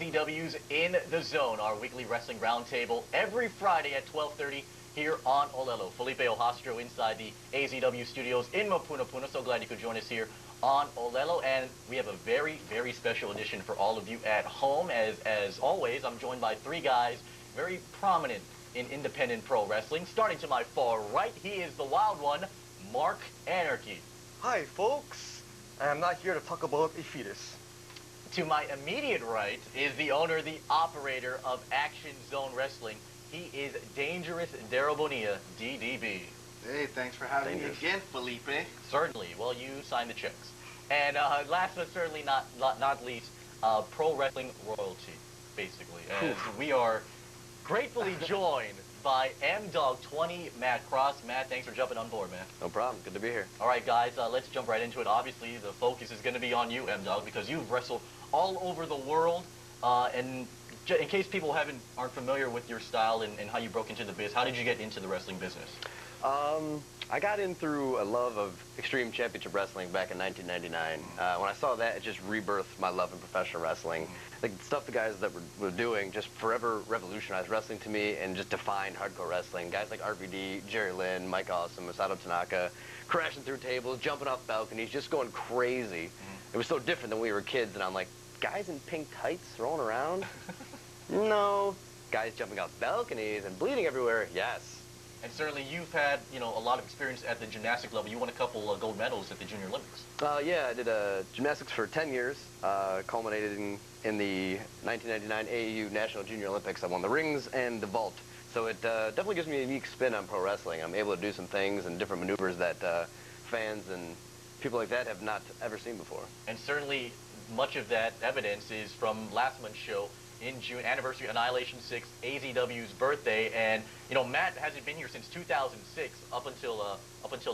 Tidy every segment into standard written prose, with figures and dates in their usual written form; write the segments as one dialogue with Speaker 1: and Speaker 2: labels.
Speaker 1: AZW's In the Zone, our weekly wrestling roundtable every Friday at 12:30 here on Olelo. Felipe Ojastro inside the AZW studios in Mapunapuna. So glad you could join us here on Olelo. And we have a very, very special edition for all of you at home. As always, I'm joined by three guys very prominent in independent pro wrestling. Starting to my far right, he is the wild one, Mark Anarchy.
Speaker 2: Hi, folks. I'm not here to talk about a fetus.
Speaker 1: To my immediate right is the owner, the operator of Action Zone Wrestling. He is Dangerous Daryl Bonilla, DDB.
Speaker 3: Hey, thanks for having me again, Felipe.
Speaker 1: Certainly. Well, you signed the checks. And last but certainly not least, pro wrestling royalty, basically. As we are gratefully joined by MDOGG20, Matt Cross. Matt, thanks for jumping on board, man.
Speaker 4: No problem. Good to be here.
Speaker 1: All right, guys, let's jump right into it. Obviously, the focus is going to be on you, MDOGG, because you've wrestled all over the world. And in case people aren't familiar with your style and how you broke into the biz, how did you get into the wrestling business?
Speaker 4: I got in through a love of Extreme Championship Wrestling back in 1999. When I saw that, it just rebirthed my love in professional wrestling. Like, the stuff the guys that were doing just forever revolutionized wrestling to me and just defined hardcore wrestling. Guys like RVD, Jerry Lynn, Mike Awesome, Masato Tanaka, crashing through tables, jumping off balconies, just going crazy. It was so different than when we were kids, and I'm like, guys in pink tights rolling around? No. Guys jumping off balconies and bleeding everywhere? Yes.
Speaker 1: And certainly you've had, a lot of experience at the gymnastic level. You won a couple gold medals at the Junior Olympics.
Speaker 4: Yeah, I did gymnastics for 10 years, culminated in the 1999 AAU National Junior Olympics. I won the rings and the vault. So it definitely gives me a unique spin on pro wrestling. I'm able to do some things and different maneuvers that fans and people like that have not ever seen before.
Speaker 1: And certainly much of that evidence is from last month's show in June, anniversary Annihilation 6, AZW's birthday, and Matt hasn't been here since 2006 up until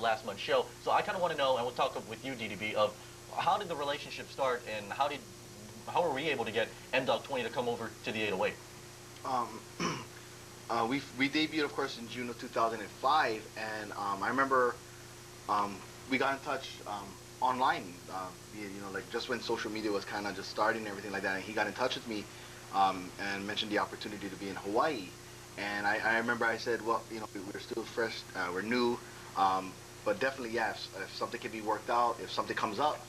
Speaker 1: last month's show. So I kind of want to know, and we'll talk with you, DDB, of how did the relationship start, and how were we able to get MDOGG20 to come over to the 808?
Speaker 3: We debuted, of course, in June of 2005, and I remember we got in touch online, like just when social media was kind of just starting and everything like that, and he got in touch with me and mentioned the opportunity to be in Hawaii. And I remember I said, well, we're still fresh, we're new, but definitely, yeah, if something can be worked out, if something comes up,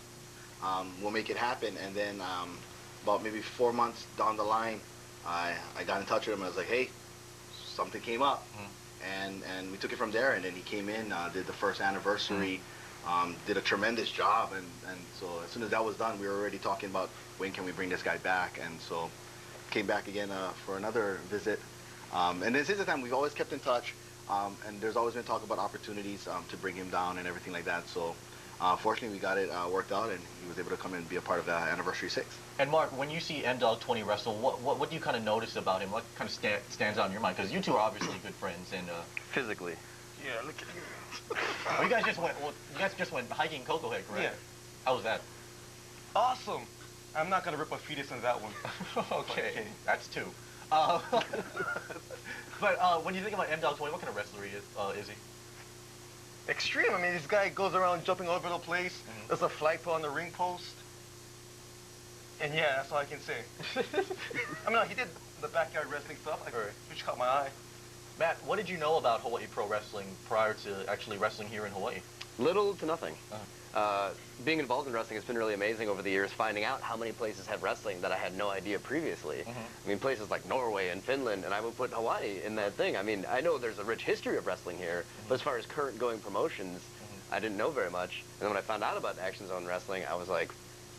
Speaker 3: we'll make it happen. And then about maybe 4 months down the line, I got in touch with him. I was like, hey, something came up. And we took it from there, and then he came in, did the first anniversary, did a tremendous job, and so as soon as that was done, we were already talking about when can we bring this guy back, and so came back again for another visit. And then since the time, we've always kept in touch, and there's always been talk about opportunities to bring him down and everything like that. So fortunately, we got it worked out, and he was able to come in and be a part of Anniversary 6.
Speaker 1: And Mark, when you see MDOGG20 wrestle, what do you kind of notice about him? What kind of stands out in your mind? Because you two are obviously good friends, and
Speaker 4: physically.
Speaker 2: Yeah, look at you.
Speaker 1: Oh, you guys just went hiking Cocoa Head, correct?
Speaker 2: Yeah.
Speaker 1: How was that?
Speaker 2: Awesome. I'm not gonna rip a fetus on that one.
Speaker 1: Okay, that's two. But when you think about MDOGG20, what kind of wrestler is he?
Speaker 2: Extreme. I mean, this guy goes around jumping all over the place. There's a flagpole on the ring post. And yeah, that's all I can say. I mean, he did the backyard wrestling stuff, which caught my eye.
Speaker 1: Matt, what did you know about Hawaii Pro Wrestling prior to actually wrestling here in Hawaii?
Speaker 4: Little to nothing. Being involved in wrestling has been really amazing over the years, finding out how many places have wrestling that I had no idea previously. I mean, places like Norway and Finland, and I would put Hawaii in that thing. I mean, I know there's a rich history of wrestling here, but as far as current going promotions, I didn't know very much. And then when I found out about Action Zone Wrestling, I was like,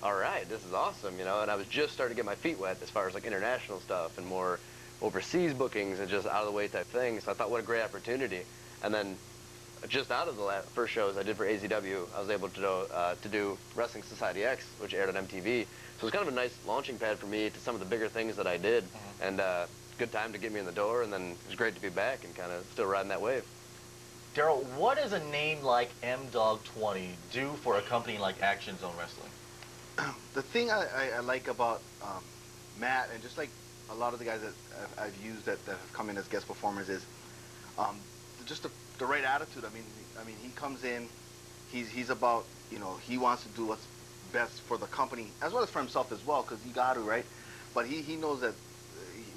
Speaker 4: all right, this is awesome, and I was just starting to get my feet wet as far as like international stuff and more overseas bookings and just out of the way type things. So I thought, what a great opportunity. And then just out of the first shows I did for AZW, I was able to do Wrestling Society X, which aired on MTV. So it was kind of a nice launching pad for me to some of the bigger things that I did. And good time to get me in the door, and then it was great to be back and kind of still riding that wave.
Speaker 1: Daryl, what does a name like MDOGG20 do for a company like Action Zone Wrestling?
Speaker 3: The thing I like about Matt, and just like a lot of the guys that I've used that have come in as guest performers, is just the right attitude. I mean, he comes in, he's about, he wants to do what's best for the company as well as for himself as well, because you got to, right? but he knows that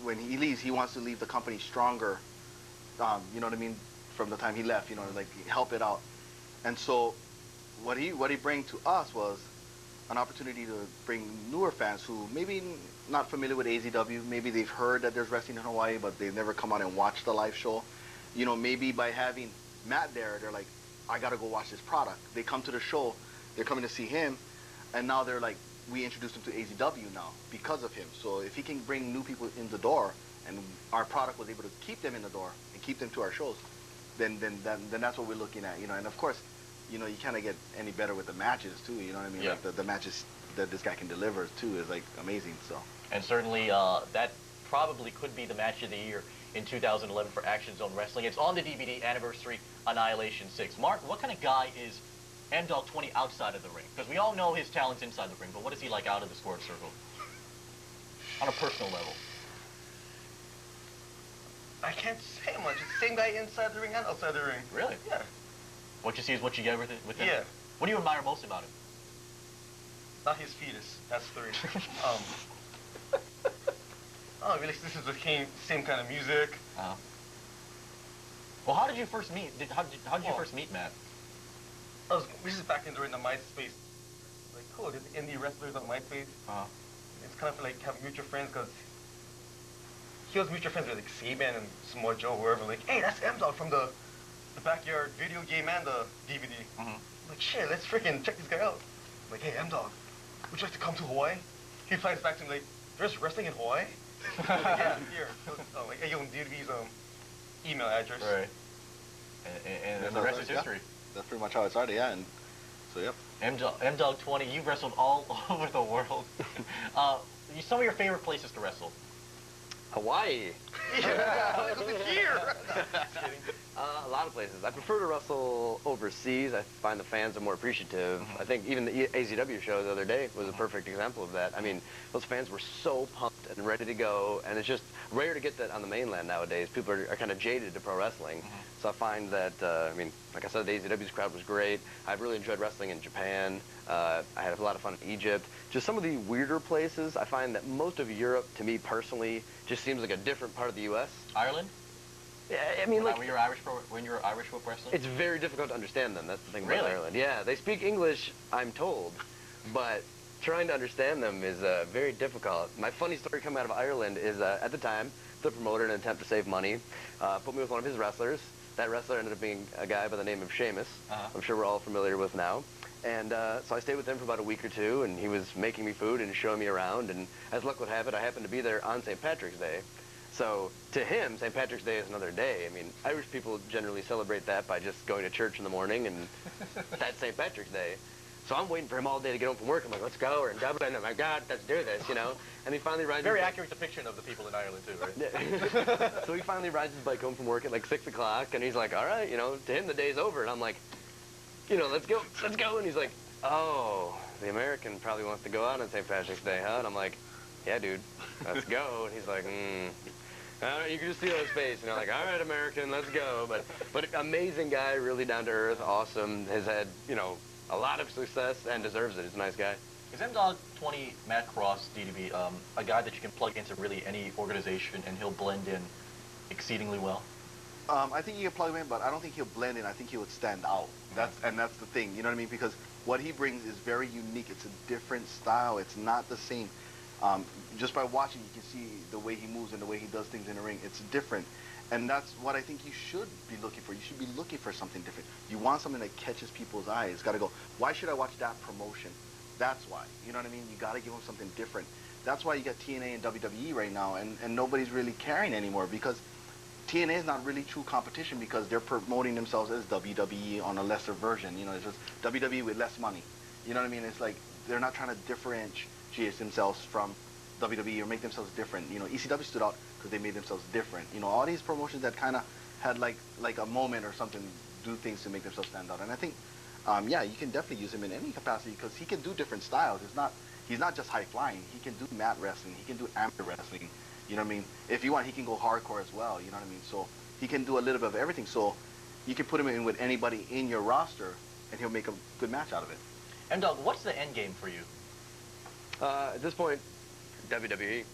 Speaker 3: when he leaves, he wants to leave the company stronger. You know what I mean? From the time he left, you know, like help it out. And so, what he bring to us was an opportunity to bring newer fans who maybe not familiar with AZW. Maybe they've heard that there's wrestling in Hawaii, but they've never come out and watched the live show. You know, maybe by having Matt there, they're like, I gotta go watch this product. They come to the show, they're coming to see him, and now they're like, we introduced him to AZW now because of him. So if he can bring new people in the door, and our product was able to keep them in the door and keep them to our shows, then that's what we're looking at, you know. And of course, you know, you can't get any better with the matches too. You know what I mean?
Speaker 1: Yeah.
Speaker 3: Like the matches that this guy can deliver too is like amazing. So.
Speaker 1: And certainly that probably could be the match of the year in 2011 for Action Zone Wrestling. It's on the DVD Anniversary Annihilation 6. Mark, what kind of guy is MDOGG20 outside of the ring? Because we all know his talents inside the ring, but what is he like out of the squared circle? On a personal level.
Speaker 2: I can't say much. It's the same guy inside the ring and outside the ring.
Speaker 1: Really?
Speaker 2: Yeah.
Speaker 1: What you see is what you get with him?
Speaker 2: Yeah.
Speaker 1: What do you admire most about him?
Speaker 2: Not his fetus. That's three. Oh, really? This is the same kind of music.
Speaker 1: Well, how did you first meet? How did you first meet Matt?
Speaker 2: This is back during the MySpace. Like, cool, there's indie wrestlers on MySpace. It's kind of like having mutual friends because he was mutual friends with like Saban and Samoa Joe, whoever. Like, hey, that's MDOGG from the backyard video game and the DVD. Like, shit, let's freaking check this guy out. Like, hey, MDOGG, would you like to come to Hawaii? He flies back to me like, there's wrestling in Hawaii? Like, yeah, here. So, like, I give him DDB's email address.
Speaker 1: Right. And the rest is history.
Speaker 3: That's pretty much how it started, yeah. And so, yep.
Speaker 1: MDOGG20, you've wrestled all over the world. Some of your favorite places to wrestle?
Speaker 4: Hawaii.
Speaker 2: Yeah, because it's here. Just kidding.
Speaker 4: A lot of places. I prefer to wrestle overseas. I find the fans are more appreciative. I think even the AZW show the other day was a perfect example of that. I mean, those fans were so pumped and ready to go, and it's just rare to get that on the mainland nowadays. People are kind of jaded to pro wrestling. So I find that, I mean, like I said, the AZW's crowd was great. I've really enjoyed wrestling in Japan. I had a lot of fun in Egypt. Just some of the weirder places. I find that most of Europe, to me personally, just seems like a different part of the U.S.
Speaker 1: Ireland?
Speaker 4: Yeah, I mean, like
Speaker 1: when you're Irish whip wrestling?
Speaker 4: it's very difficult to understand them. That's the thing about
Speaker 1: Really?
Speaker 4: Ireland. Yeah, they speak English, I'm told, but trying to understand them is very difficult. My funny story coming out of Ireland is at the time, the promoter, in an attempt to save money, put me with one of his wrestlers. That wrestler ended up being a guy by the name of Sheamus. I'm sure we're all familiar with now. And so I stayed with him for about a week or two, and he was making me food and showing me around. And as luck would have it, I happened to be there on St. Patrick's Day. So to him, St. Patrick's Day is another day. I mean, Irish people generally celebrate that by just going to church in the morning, and that's St. Patrick's Day. So I'm waiting for him all day to get home from work. I'm like, let's go. We're in Dublin. Oh my God, let's do this, you know? And he finally rides.
Speaker 1: Very accurate depiction of the people in Ireland too, right?
Speaker 4: Yeah. So he finally rides his bike home from work at like 6 o'clock, and he's like, all right, you know, to him the day's over. And I'm like, you know, let's go. And he's like, oh, the American probably wants to go out on St. Patrick's Day, huh? And I'm like, yeah, dude, let's go. And he's like, you can just see on his face, you know, like, all right, American, let's go. But amazing guy, really down to earth, awesome, has had, you know, a lot of success and deserves it. He's a nice guy.
Speaker 1: Is MDOGG20 Matt Cross, DDB, a guy that you can plug into really any organization and he'll blend in exceedingly well?
Speaker 3: I think you can plug him in, but I don't think he'll blend in. I think he would stand out. That's the thing. You know what I mean? Because what he brings is very unique. It's a different style. It's not the same. Just by watching, you can see the way he moves and the way he does things in the ring. It's different. And that's what I think you should be looking for. You should be looking for something different. You want something that catches people's eyes. It's got to go, why should I watch that promotion? That's why. You know what I mean? You got to give them something different. That's why you got TNA and WWE right now, and nobody's really caring anymore, because TNA is not really true competition because they're promoting themselves as WWE on a lesser version. You know, it's just WWE with less money. You know what I mean? It's like they're not trying to differentiate themselves from WWE or make themselves different. You know, ECW stood out because they made themselves different. You know, all these promotions that kind of had like a moment or something do things to make themselves stand out. And I think, yeah, you can definitely use him in any capacity because he can do different styles. He's not just high flying. He can do mat wrestling. He can do amateur wrestling. You know what I mean? If you want, he can go hardcore as well. You know what I mean? So he can do a little bit of everything. So you can put him in with anybody in your roster, and he'll make a good match out of it.
Speaker 1: MDOGG, what's the end game for you?
Speaker 4: At this point, WWE.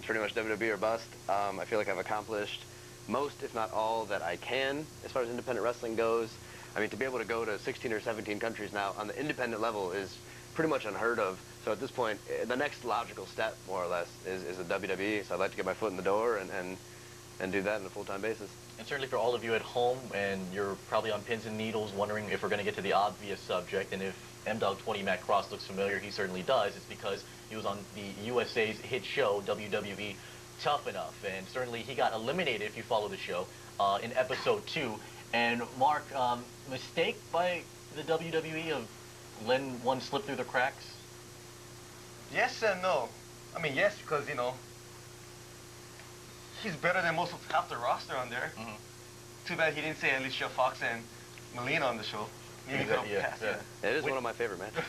Speaker 4: It's pretty much WWE or bust. I feel like I've accomplished most, if not all, that I can as far as independent wrestling goes. I mean, to be able to go to 16 or 17 countries now on the independent level is pretty much unheard of. So at this point, the next logical step, more or less, is the WWE. So I'd like to get my foot in the door and do that on a full-time basis.
Speaker 1: And certainly for all of you at home, and you're probably on pins and needles wondering if we're going to get to the obvious subject, and if MDOGG20 Matt Cross looks familiar, he certainly does. It's because he was on the USA's hit show, WWE Tough Enough. And certainly he got eliminated, if you follow the show, in episode 2. And Mark, mistake by the WWE of letting one slip through the cracks?
Speaker 2: Yes and no. I mean, yes, because, you know, he's better than most of half the roster on there.
Speaker 1: Mm-hmm.
Speaker 2: Too bad he didn't say Alicia Fox and Melina on the show. Maybe he could have passed it.
Speaker 4: It is one of my favorite matches.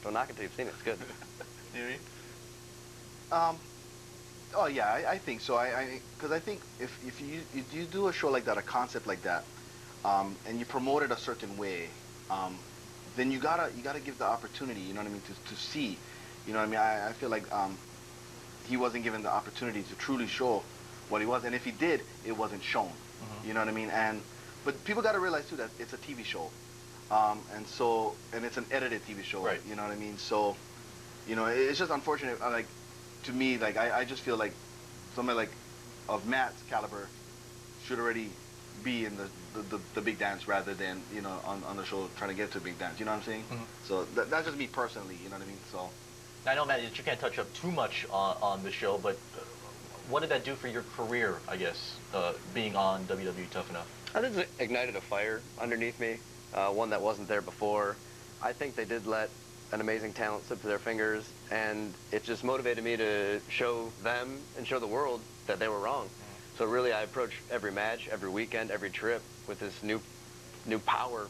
Speaker 4: Don't knock it till you've seen it. It's good.
Speaker 3: Oh yeah, I think so. Because I think if you do a show like that, a concept like that, and you promote it a certain way, then you gotta give the opportunity. You know what I mean? To see. You know what I mean? I feel like he wasn't given the opportunity to truly show what he was, and if he did, it wasn't shown. Mm-hmm. You know what I mean? But people got to realize too that it's a TV show, and it's an edited TV show.
Speaker 1: Right.
Speaker 3: You know what I mean? So, you know, it's just unfortunate. Like, to me, like I just feel like somebody like of Matt's caliber should already be in the big dance rather than, you know, on the show trying to get to a big dance. You know what I'm saying? Mm-hmm. So that's just me personally. You know what I mean? So.
Speaker 1: I know, Matt, that you can't touch up too much on the show, but what did that do for your career, I guess, being on WWE Tough Enough?
Speaker 4: I think it ignited a fire underneath me, one that wasn't there before. I think they did let an amazing talent slip through their fingers, and it just motivated me to show them and show the world that they were wrong. Mm-hmm. So really, I approach every match, every weekend, every trip with this new power,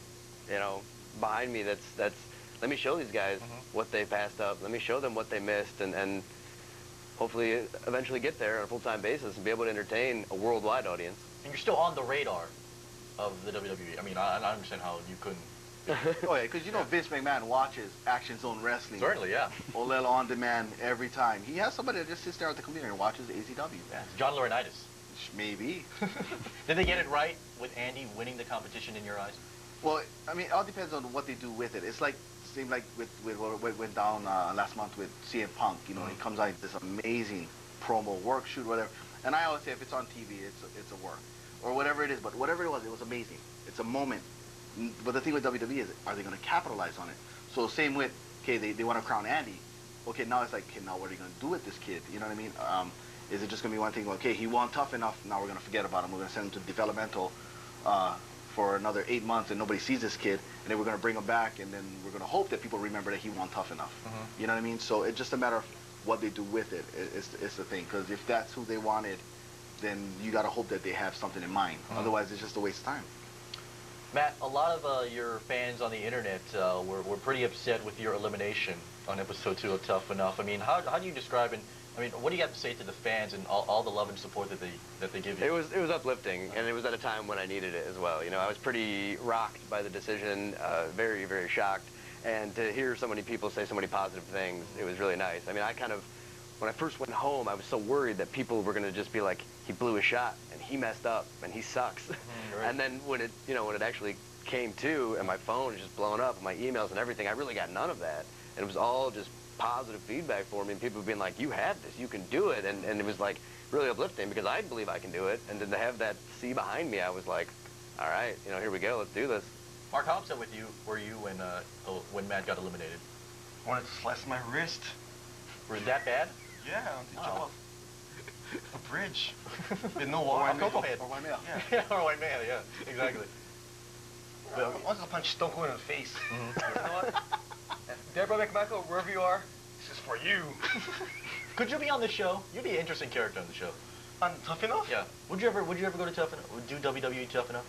Speaker 4: you know, behind me. That's let me show these guys what they passed up. Let me show them what they missed, and hopefully eventually get there on a full-time basis and be able to entertain a worldwide audience. And
Speaker 1: you're still on the radar of the WWE. I mean, I understand how you couldn't.
Speaker 3: Oh yeah, because you know Vince McMahon watches Action Zone Wrestling.
Speaker 1: Certainly, yeah.
Speaker 3: Olelo on demand every time. He has somebody that just sits there at the computer and watches AZW.
Speaker 1: Yeah. John Laurinaitis.
Speaker 3: Maybe.
Speaker 1: Did they get it right with Andy winning the competition in your eyes?
Speaker 3: Well, I mean, it all depends on what they do with it. It's like, seemed like with what went down last month with CM Punk. You know, he comes out with this amazing promo, work, shoot, whatever. And I always say if it's on TV, it's a work. Or whatever it is, but whatever it was amazing. It's a moment. But the thing with WWE is, are they going to capitalize on it? So same with, okay, they want to crown Andy. Okay, now it's like, okay, now what are you going to do with this kid? You know what I mean? Is it just going to be one thing, okay, he won Tough Enough, now we're going to forget about him. We're going to send him to developmental for another 8 months and nobody sees this kid, and then we're going to bring him back, and then we're going to hope that people remember that he won Tough Enough. You know what I mean? So it's just a matter of what they do with it is the thing. Because if that's who they wanted, then you got to hope that they have something in mind. Otherwise, it's just a waste of time.
Speaker 1: Matt, a lot of your fans on the internet were pretty upset with your elimination on episode 2 of Tough Enough. I mean, how do you describe it? I mean, what do you have to say to the fans and all the love and support that they give you?
Speaker 4: It was uplifting, and it was at a time when I needed it as well. You know, I was pretty rocked by the decision, very, very shocked, and to hear so many people say so many positive things, it was really nice. I mean, when I first went home, I was so worried that people were going to just be like, he blew a shot, and he messed up, and he sucks. Right. And then when it actually came to, and my phone was just blowing up, and my emails and everything, I really got none of that. And it was all just positive feedback for me, and people being like, you have this, you can do it. And it was like really uplifting because I believe I can do it. And then to have that C behind me, I was like, all right, here we go, let's do this.
Speaker 1: Mark, how upset were you when Matt got eliminated?
Speaker 2: I wanted to slice my wrist.
Speaker 1: Was it that bad?
Speaker 2: Yeah, to jump off a bridge. With no water.
Speaker 1: Or
Speaker 3: white male.
Speaker 1: Yeah, or white male, yeah, exactly.
Speaker 2: I wanted to punch Stone Cold in the face. You know what? Deborah McMichael, wherever you are, this is for you.
Speaker 1: Could you be on the show? You'd be an interesting character on the show.
Speaker 2: On Tough Enough?
Speaker 1: Yeah. Would you ever go to Tough Enough? Would do WWE Tough Enough?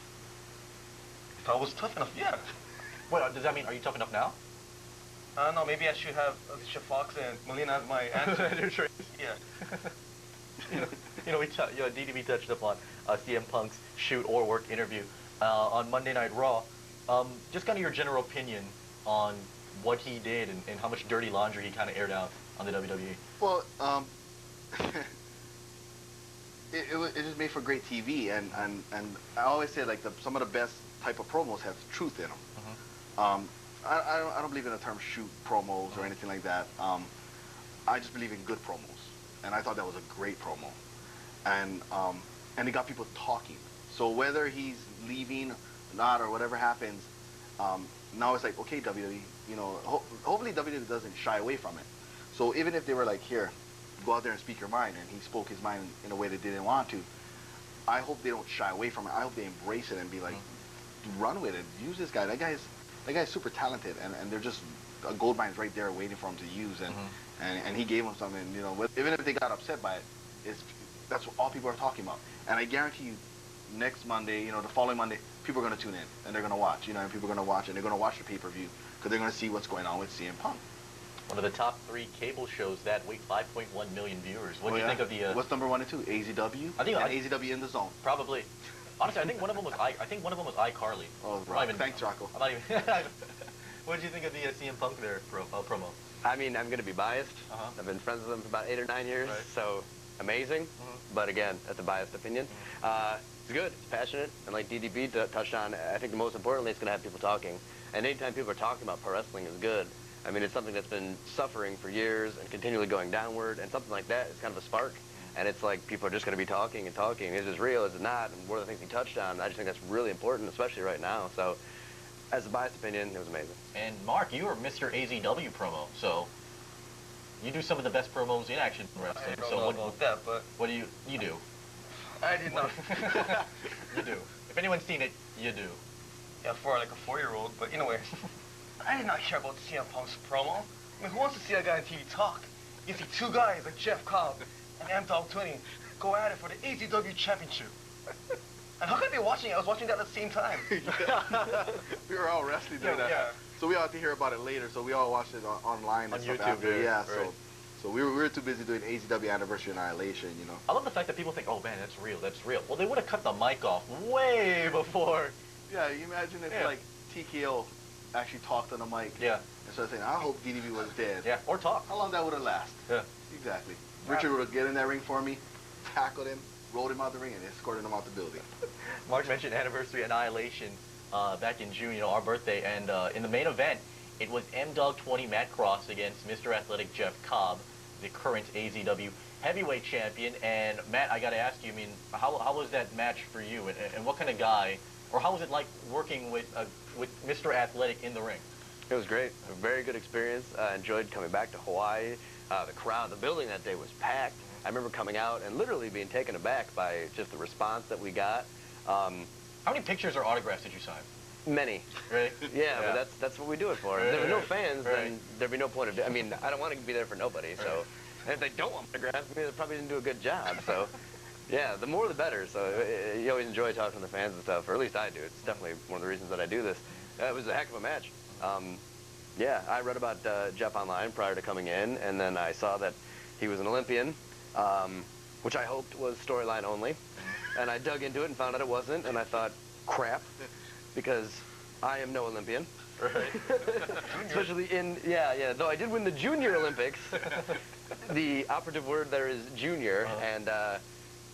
Speaker 2: If I was tough enough, yeah.
Speaker 1: Well, does that mean, are you tough enough now?
Speaker 2: I don't know, maybe I should have Alicia Fox and Melina as my answer. Yeah.
Speaker 1: DDB touched upon CM Punk's shoot or work interview on Monday Night Raw. Just kind of your general opinion on what he did and how much dirty laundry he kind of aired out on the WWE.
Speaker 3: Well, it just made for great TV, and I always say like some of the best type of promos have truth in them. I don't believe in the term shoot promos or anything like that. I just believe in good promos, and I thought that was a great promo, and it got people talking. So whether he's leaving or not or whatever happens, now it's like, okay, WWE, you know, hopefully WWE doesn't shy away from it. So even if they were like, here, go out there and speak your mind, and he spoke his mind in a way that they didn't want to, I hope they don't shy away from it. I hope they embrace it and be like, run with it. Use this guy. That guy's super talented, and they're just a gold mine's right there waiting for him to use, and he gave him something. You know, even if they got upset by it, that's what all people are talking about. And I guarantee you, next Monday, you know, the following Monday, people are going to tune in and they're going to watch. You know, and people are going to watch, and they're going to watch the pay-per-view because they're going to see what's going on with CM Punk.
Speaker 1: One of the top 3 cable shows that week, 5.1 million viewers. What do you think of the?
Speaker 3: What's number 1 and 2? AZW.
Speaker 1: I think
Speaker 3: AZW in the Zone.
Speaker 1: Probably. Honestly, I think one of them was iCarly.
Speaker 3: Oh, right. Thanks, Rocco.
Speaker 1: I'm not even. What did you think of the CM Punk there promo?
Speaker 4: I mean, I'm going to be biased. I've been friends with him for about 8 or 9 years, so amazing. But again, that's a biased opinion. It's good. It's passionate, and like DDB touched on, I think the most importantly, it's going to have people talking. And anytime people are talking about pro wrestling is good. I mean, it's something that's been suffering for years and continually going downward, and something like that is kind of a spark. And it's like people are just going to be talking and talking. Is this real? Is it not? And one of the things he touched on, I just think that's really important, especially right now. So, as a biased opinion, it was amazing.
Speaker 1: And Mark, you are Mr. AZW promo, so you do some of the best promos in action wrestling.
Speaker 2: I don't know about that, but
Speaker 1: what do you do?
Speaker 2: I did not.
Speaker 1: You do. If anyone's seen it, you do.
Speaker 2: Yeah, for like a 4-year-old, but anyway. I did not care about CM Punk's promo. I mean, who wants to see a guy on TV talk? You see 2 guys like Jeff Cobb and MDOGG20 go at it for the AZW Championship. And how could I be watching it? I was watching that at the same time.
Speaker 3: We were all wrestling during that.
Speaker 2: Yeah.
Speaker 3: So we all had to hear about it later, so we all watched it online and
Speaker 1: on
Speaker 3: stuff
Speaker 1: YouTube.
Speaker 3: after. Yeah,
Speaker 1: right.
Speaker 3: so we were too busy doing AZW Anniversary Annihilation, you know.
Speaker 1: I love the fact that people think, oh man, that's real. Well, they would have cut the mic off way before.
Speaker 3: Yeah, you imagine if like TKO actually talked on the mic.
Speaker 1: Yeah.
Speaker 3: And started saying, I hope DDB was dead.
Speaker 1: Yeah, or talk.
Speaker 3: How long that would have lasted?
Speaker 1: Yeah.
Speaker 3: Exactly. Richard would have get in that ring for me, tackled him, rolled him out the ring, and escorted him out the building.
Speaker 1: Mark mentioned Anniversary Annihilation back in June, you know, our birthday, and in the main event, it was MDOGG20 Matt Cross against Mr. Athletic Jeff Cobb, the current AZW heavyweight champion. And Matt, I got to ask you, I mean, how was that match for you, and what kind of guy, or how was it like working with Mr. Athletic in the ring?
Speaker 4: It was great. A very good experience. I enjoyed coming back to Hawaii. The crowd, the building that day was packed. I remember coming out and literally being taken aback by just the response that we got.
Speaker 1: How many pictures or autographs did you sign?
Speaker 4: Many.
Speaker 1: Really?
Speaker 4: Yeah, but that's what we do it for.
Speaker 1: Right,
Speaker 4: If there were no
Speaker 1: right,
Speaker 4: fans,
Speaker 1: right.
Speaker 4: then there'd be no point of. I mean, I don't want to be there for nobody. So,
Speaker 1: Right.
Speaker 4: and if they don't want autographs, I mean, they probably didn't do a good job. So, yeah, the more the better. So you always enjoy talking to the fans and stuff, or at least I do. It's definitely one of the reasons that I do this. It was a heck of a match. Yeah, I read about Jeff online prior to coming in, and then I saw that he was an Olympian, which I hoped was storyline only. And I dug into it and found out it wasn't, and I thought, crap, because I am no Olympian.
Speaker 1: Right.
Speaker 4: Especially yeah, though I did win the Junior Olympics. The operative word there is junior, and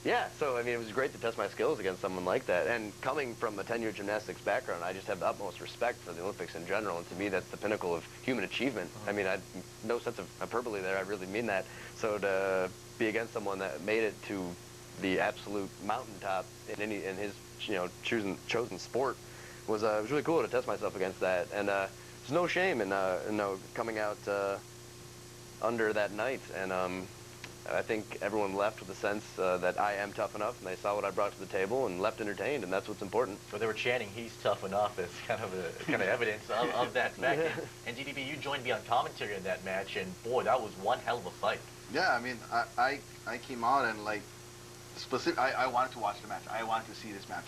Speaker 4: yeah, so I mean, it was great to test my skills against someone like that. And coming from a 10-year gymnastics background, I just have the utmost respect for the Olympics in general, and to me, that's the pinnacle of human achievement. I mean, no sense of hyperbole there, I really mean that. So to be against someone that made it to the absolute mountaintop in his chosen sport was really cool to test myself against that. And there's no shame in coming out under that night. And I think everyone left with a sense that I am tough enough, and they saw what I brought to the table and left entertained, and that's what's important.
Speaker 1: So they were chanting, "He's tough enough," as kind of evidence of that fact. And DDB, you joined me on commentary in that match, and boy, that was one hell of a fight.
Speaker 3: Yeah, I mean, I came out and like, I wanted to watch the match. I wanted to see this match.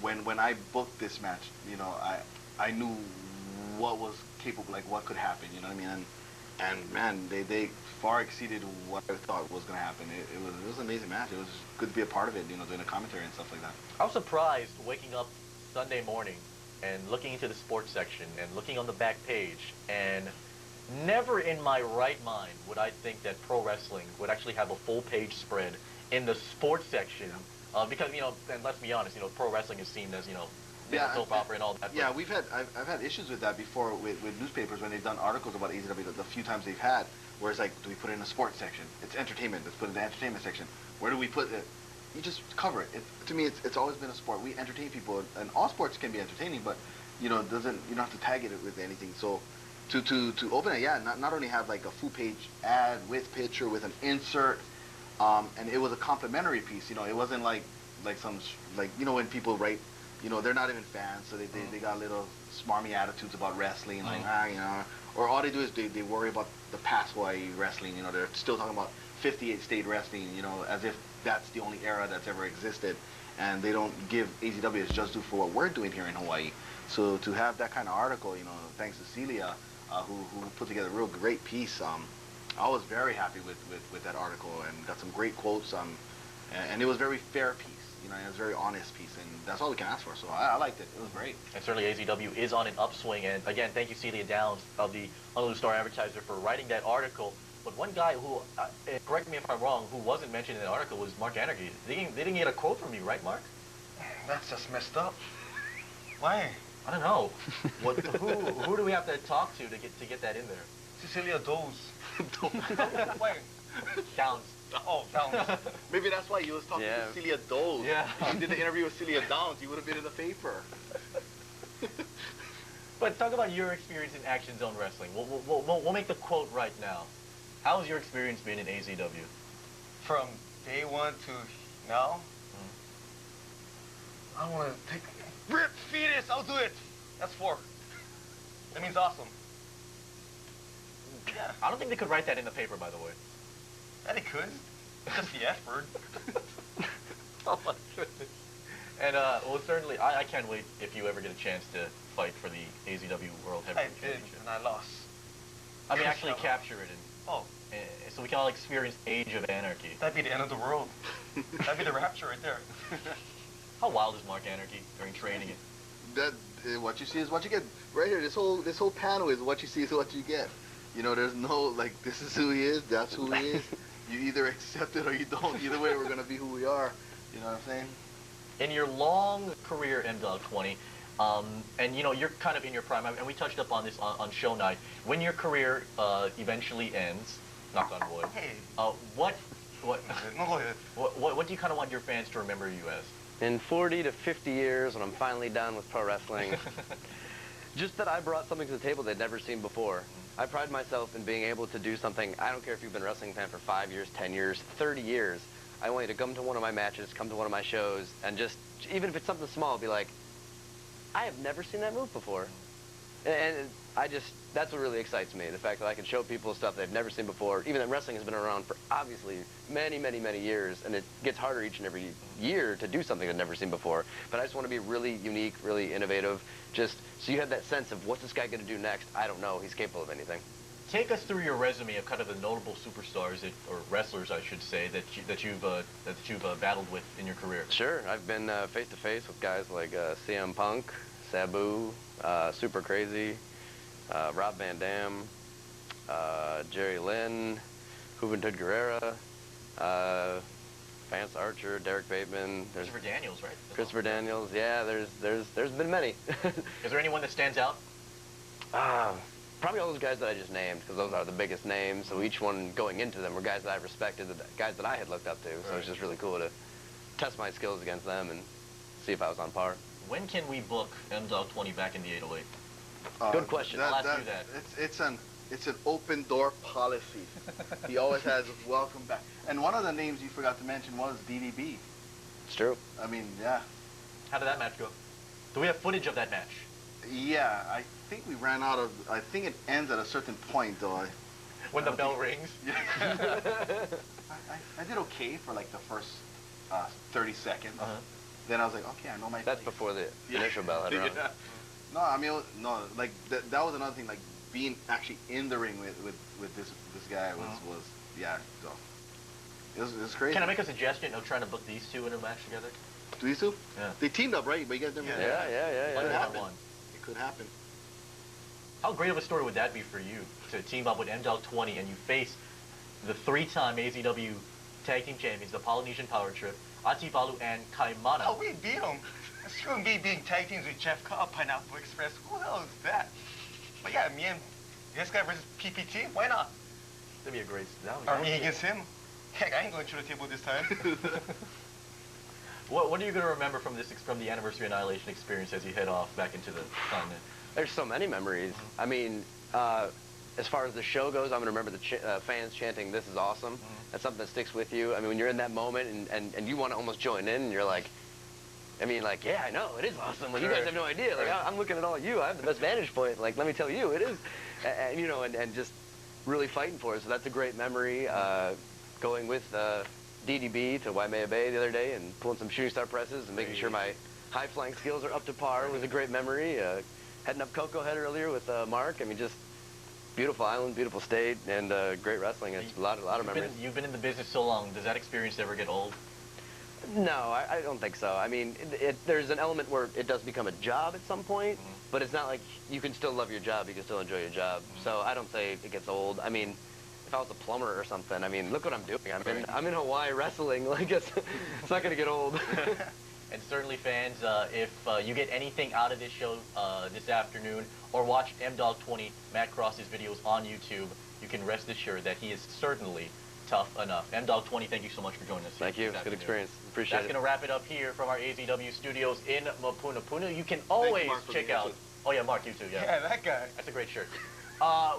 Speaker 3: When I booked this match, you know, I knew what was capable, like what could happen. You know what I mean? And man, they far exceeded what I thought was going to happen. It was an amazing match. It was good to be a part of it, you know, doing the commentary and stuff like that.
Speaker 1: I was surprised waking up Sunday morning and looking into the sports section and looking on the back page and Never in my right mind would I think that pro wrestling would actually have a full-page spread in the sports section, because, you know, and let's be honest, you know, pro wrestling is seen as, you know, soap opera and all that.
Speaker 3: Yeah, I've had issues with that before with newspapers when they've done articles about AZW. The few times they've had, where it's like, do we put it in a sports section? It's entertainment. Let's put it in the entertainment section. Where do we put it? You just cover it. To me, it's always been a sport. We entertain people, and all sports can be entertaining, but you know, you don't have to tag it with anything. So to open it, yeah, not only have like a full page ad with picture with an insert, and it was a complimentary piece. You know, it wasn't like some you know, when people write, you know, they're not even fans, so they got little smarmy attitudes about wrestling, like you know, or all they do is they worry about the past Hawaii wrestling. You know, they're still talking about 58 state wrestling, you know, as if that's the only era that's ever existed, and they don't give AZW its just due for what we're doing here in Hawaii. So to have that kind of article, you know, thanks to Celia, who put together a real great piece, I was very happy with that article, and got some great quotes, and it was a very fair piece, you know, and it was a very honest piece, and that's all we can ask for. So I liked it. It was great.
Speaker 1: And certainly AZW is on an upswing, and again, thank you Celia Downs of the Honolulu Star Advertiser for writing that article. But one guy who, correct me if I'm wrong, who wasn't mentioned in the article was Mark Anarchy. They didn't get a quote from you, right, Mark?
Speaker 2: That's just messed up. Why?
Speaker 1: I don't know. Who do we have to talk to get that in there?
Speaker 2: Cecilia Doze. Why?
Speaker 1: Downs.
Speaker 2: Oh, Downs.
Speaker 3: Maybe that's why you was talking to Celia Doze.
Speaker 1: Yeah.
Speaker 3: You did the interview with Celia Downs, you would have been in the paper.
Speaker 1: But talk about your experience in Action Zone Wrestling. We'll make the quote right now. How has your experience been in AZW?
Speaker 2: From day one to now? I want to take... Rip fetus, I'll do it. That's 4. That means awesome. Yeah.
Speaker 1: I don't think they could write that in the paper, by the way.
Speaker 2: Yeah, they could. Just the F word.
Speaker 1: Oh my goodness. And well, certainly, I can't wait if you ever get a chance to fight for the AZW World Heavyweight Championship.
Speaker 2: And I lost.
Speaker 1: I mean, actually capture it,
Speaker 2: Oh.
Speaker 1: so we can all experience Age of Anarchy.
Speaker 2: That'd be the end of the world. That'd be the rapture right there.
Speaker 1: How wild is Mark Anarchy during training?
Speaker 3: What you see is what you get. Right here, this whole panel is what you see is what you get. You know, there's no, like, this is who he is, that's who he is. You either accept it or you don't. Either way, we're going to be who we are. You know what I'm saying?
Speaker 1: In your long career, MDOGG20, and, you know, you're kind of in your prime, and we touched up on this on show night. When your career eventually ends, knock on wood,
Speaker 2: Hey.
Speaker 1: what
Speaker 2: No, go ahead.
Speaker 1: what do you kind of want your fans to remember you as?
Speaker 4: In 40 to 50 years, when I'm finally done with pro wrestling, just that I brought something to the table they'd never seen before. I pride myself in being able to do something. I don't care if you've been a wrestling fan for 5 years, 10 years, 30 years. I want you to come to one of my matches, come to one of my shows, and just, even if it's something small, be like, I have never seen that move before. And I just, that's what really excites me, the fact that I can show people stuff they've never seen before, even that wrestling has been around for obviously many, many, many years, and it gets harder each and every year to do something I've never seen before. But I just want to be really unique, really innovative, just so you have that sense of what's this guy going to do next? I don't know. He's capable of anything.
Speaker 1: Take us through your resume of kind of the notable superstars, or wrestlers, I should say, that you've battled with in your career.
Speaker 4: Sure. I've been face-to-face with guys like CM Punk, Sabu, Super Crazy, Rob Van Dam, Jerry Lynn, Juventud Guerrera, Vance Archer, Derek Bateman.
Speaker 1: Christopher Daniels, right?
Speaker 4: Christopher Daniels. Yeah, there's been many.
Speaker 1: Is there anyone that stands out?
Speaker 4: Probably all those guys that I just named, because those are the biggest names. So each one going into them were guys that I respected, the guys that I had looked up to. So it's just really cool to test my skills against them and see if I was on par.
Speaker 1: When can we book MDOGG20 back in the 808?
Speaker 4: Good question.
Speaker 1: I'll ask you that.
Speaker 3: It's an open door policy. He always has welcome back. And one of the names you forgot to mention was DDB.
Speaker 4: It's true.
Speaker 3: I mean, yeah.
Speaker 1: How did that match go? Do we have footage of that match?
Speaker 3: Yeah, I think we ran out of. I think it ends at a certain point, though.
Speaker 1: When the bell rings?
Speaker 3: Yeah. I did okay for like the first 30 seconds. Then I was like, okay, I know my.
Speaker 4: That's
Speaker 3: place.
Speaker 4: Before the initial bell had rung.
Speaker 3: Yeah. No, I mean, no, like that was another thing. Like being actually in the ring with this guy was yeah. So it was crazy.
Speaker 1: Can I make a suggestion of trying to book these two in a match together?
Speaker 3: These two?
Speaker 1: Yeah.
Speaker 3: They teamed up, right? But you guys never.
Speaker 4: Yeah.
Speaker 3: It could happen. It could happen.
Speaker 1: How great of a story would that be for you to team up with MDOGG20 and you face the 3-time AZW Tag Team Champions, the Polynesian Power Trip, Ati Balu and Kaimana?
Speaker 2: Oh, we beat them. Screw me being tag teams with Jeff Cobb, Pineapple Express. Who the hell is that? But yeah, me and this guy versus PPT, why not?
Speaker 1: That'd be a great.
Speaker 2: Or me against him. Heck, I ain't going through the table this time.
Speaker 1: What are you going to remember from the Anniversary Annihilation experience as you head off back into the continent?
Speaker 4: There's so many memories. I mean, as far as the show goes, I'm going to remember the fans chanting, "This is awesome." That's something that sticks with you. I mean, when you're in that moment and you want to almost join in, and you're like, yeah, I know, it is awesome. Like, you guys have no idea. Like, I'm looking at all of you. I have the best vantage point. Like, let me tell you, it is. And you know, and just really fighting for it. So that's a great memory. Going with DDB to Waimea Bay the other day and pulling some shooting star presses and making sure my high flying skills are up to par was a great memory. Heading up Cocoa Head earlier with Mark. I mean, just beautiful island, beautiful state, and great wrestling. It's a lot of memories.
Speaker 1: You've been in the business so long. Does that experience ever get old?
Speaker 4: No, I don't think so. I mean, there's an element where it does become a job at some point, but it's not like you can still love your job, you can still enjoy your job. So I don't say it gets old. I mean, if I was a plumber or something, I mean, look what I'm doing. I'm in Hawaii wrestling. Like, it's not going to get old.
Speaker 1: And certainly, fans, if you get anything out of this show this afternoon or watch MDOGG20, Matt Cross's videos on YouTube, you can rest assured that he is certainly tough enough. MDOGG20, thank you so much for joining us.
Speaker 4: Thank you. It's a good experience. Appreciate it.
Speaker 1: That's going to wrap it up here from our AZW studios in Mapunapuna. You can always check out... Oh, yeah, Mark, you too, yeah.
Speaker 2: Yeah, that guy.
Speaker 1: That's a great shirt.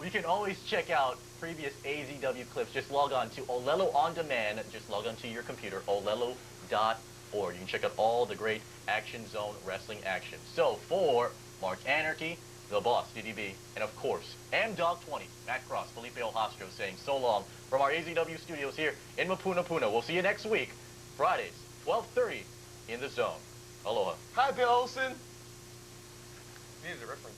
Speaker 1: You can always check out previous AZW clips. Just log on to Olelo On Demand. Just log on to your computer, olelo.org. You can check out all the great Action Zone wrestling action. So, for Mark Anarchy, the boss, DDB, and of course, MDOGG20, Matt Cross, Felipe Ojastro saying so long from our AZW studios here in Mapunapuna. We'll see you next week, Fridays, 12:30 in the Zone. Aloha.
Speaker 2: Hi, Bill Olsen. Needs a reference.